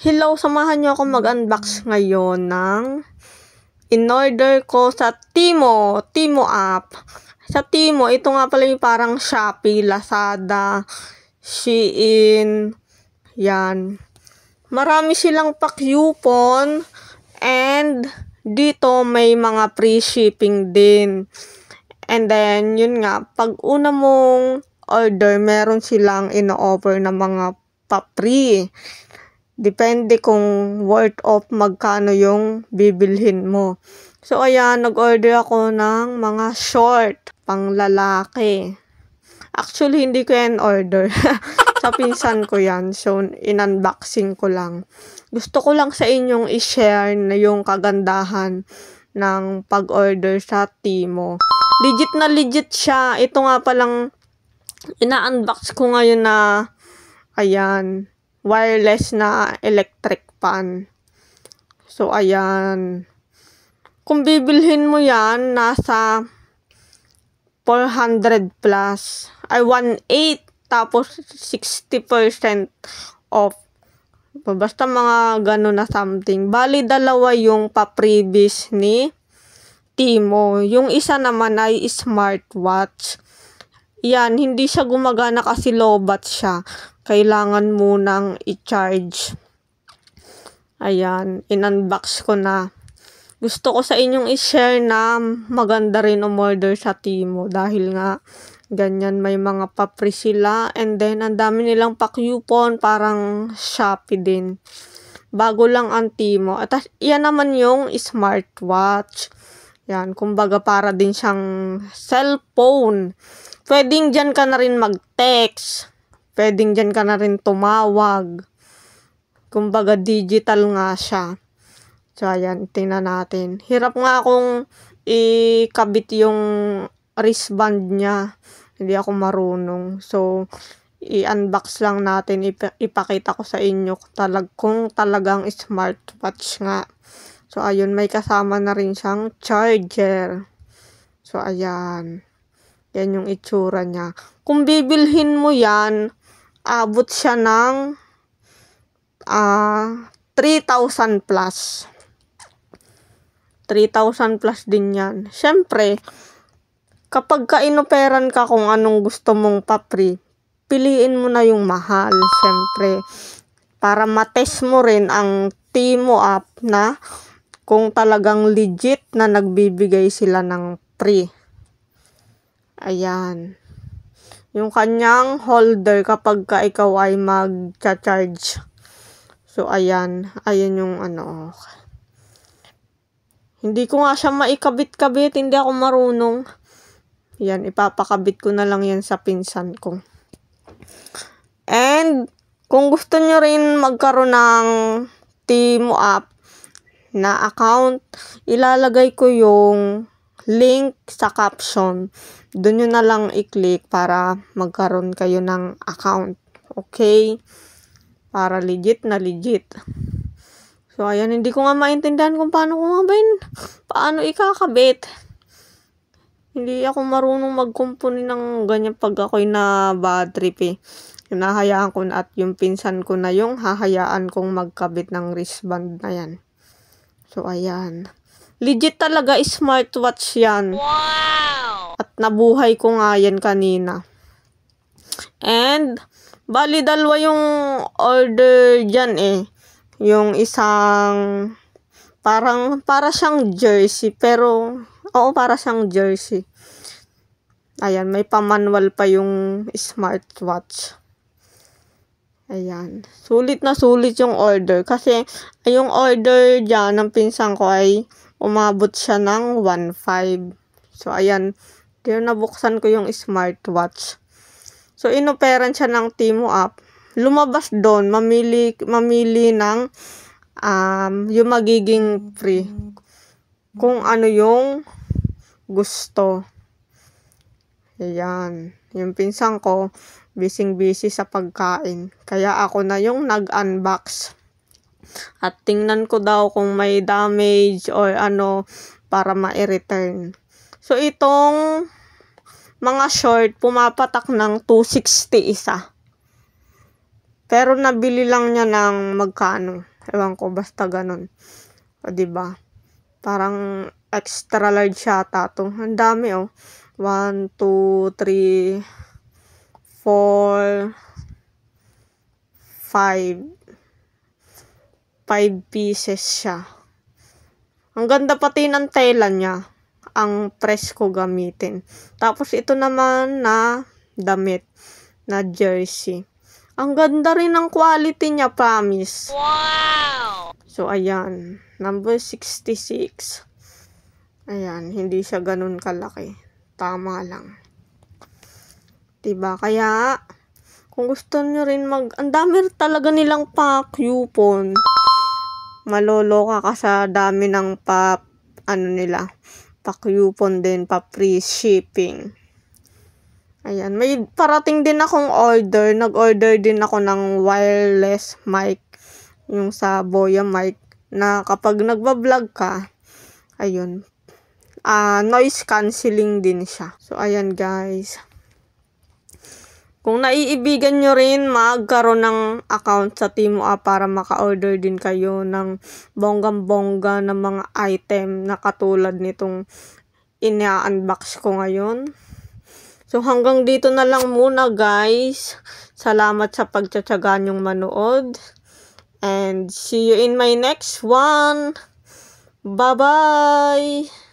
Hello, samahan niyo ako mag-unbox ngayon ng in-order ko sa Temu app. Sa Temu, ito nga pala yung parang Shopee, Lazada, Shein, yan. Marami silang pa-coupon and dito may mga free shipping din. And then, yun nga, pag una mong order, meron silang ino-offer na mga pa-free. Depende kung worth of magkano yung bibilhin mo. So, ayan, nag-order ako ng mga short pang lalaki. Actually, hindi ko yan order. Sa pinsan ko yan. So, in-unboxing ko lang. Gusto ko lang sa inyong i-share na yung kagandahan ng pag-order sa Temu. Legit na legit siya. Ito nga palang ina-unbox ko ngayon na, ayan, wireless na electric fan. So, ayan. Kung bibilhin mo yan, nasa 400 plus. Ay, 1.8. Tapos, 60% off. Basta mga gano'n na something. Bali, dalawa yung pa-previous ni Temu. Yung isa naman ay smartwatch. Yan, hindi siya gumagana kasi low-bat siya. Kailangan munang i-charge. Ayan, in-unbox ko na. Gusto ko sa inyong i-share na maganda rin umorder sa Temu dahil nga ganyan may mga pa-free sila and then ang dami nilang pa-coupon parang Shopee din. Bago lang ang Temu. At yan naman yung smartwatch. Yan, kumbaga para din siyang cellphone. Pwedeng dyan ka na rin mag-text. Pwedeng dyan ka na rin tumawag. Kumbaga digital nga siya. So, ayan, tingnan natin. Hirap nga akong ikabit yung wristband niya. Hindi ako marunong. So, i-unbox lang natin. Ipakita ko sa inyo kung talagang smartwatch nga. So, ayun, may kasama na rin siyang charger. So, ayan. Yan yung itsura niya. Kung bibilhin mo yan, abot siya ng 3,000 plus. 3,000 plus din yan. Siyempre, kapag ka-inoperan ka kung anong gusto mong pa-free, piliin mo na yung mahal. Siyempre, para matest mo rin ang Temu app na kung talagang legit na nagbibigay sila ng free. Ayan. Yung kanyang holder kapag ka ikaw ay mag-charge. So, ayan. Ayan yung ano. Hindi ko nga siya maikabit-kabit. Hindi ako marunong. Yan. Ipapakabit ko na lang yan sa pinsan ko. And, kung gusto nyo rin magkaroon ng Temu app na account, ilalagay ko yung link sa caption. Doon nyo na lang i-click para magkaroon kayo ng account. Okay? Para legit na legit. So, ayan. Hindi ko nga maintindihan kung paano ko nga ba yun. Paano ikakabit. Hindi ako marunong mag-compone ng ganyan pag ako'y na bad trip eh. Hinahayaan ko na at yung pinsan ko na yung hahayaan kong magkabit ng wristband na yan. So, ayan. Legit talaga smartwatch yan. Wow! At nabuhay ko nga yan kanina. And, bali dalawa yung order dyan eh. Yung isang, para siyang jersey. Pero, oo, para siyang jersey. Ayan, may pa-manual pa yung smartwatch. Ayan. Sulit na sulit yung order. Kasi, yung order dyan ng pinsan ko ay umabot siya ng 1.5. So, ayan. Kaya nabuksan ko yung smartwatch. So, inoperan siya ng Temu app. Lumabas doon. Mamili ng yung magiging free. Kung ano yung gusto. Ayan. Yung pinsan ko, busy sa pagkain. Kaya ako na yung nag-unbox. At tingnan ko daw kung may damage or ano para ma-return. So, itong mga short, pumapatak ng 260 isa. Pero nabili lang niya ng magkano? Ewan ko, basta ganun. O, diba? Parang extra large yata to. Ang dami, oh. 1, 2, 3, 4, 5. 5 pieces siya. Ang ganda pati ng tela niya. Ang press ko gamitin. Tapos ito naman na damit na jersey. Ang ganda rin ng quality niya, promise. Wow! So, ayan. Number 66. Ayan, hindi siya ganun kalaki. Tama lang. Diba? Kaya, kung gusto nyo rin ang dami talaga nilang pa-coupon. Maloloka ka sa dami ng pa-coupon din, pa-free shipping. Ayan, may parating din akong order. Nag-order din ako ng wireless mic. Yung sa Boya mic. Na kapag nagbablog ka, ayun, noise cancelling din siya. So, ayan guys. Kung naiibigan nyo rin magkaroon ng account sa Timo App para maka-order din kayo ng bonggang-bongga ng mga item na katulad nitong ina-unbox ko ngayon. So, hanggang dito na lang muna guys. Salamat sa pagtsatsaga nyong manood. And see you in my next one. Bye-bye!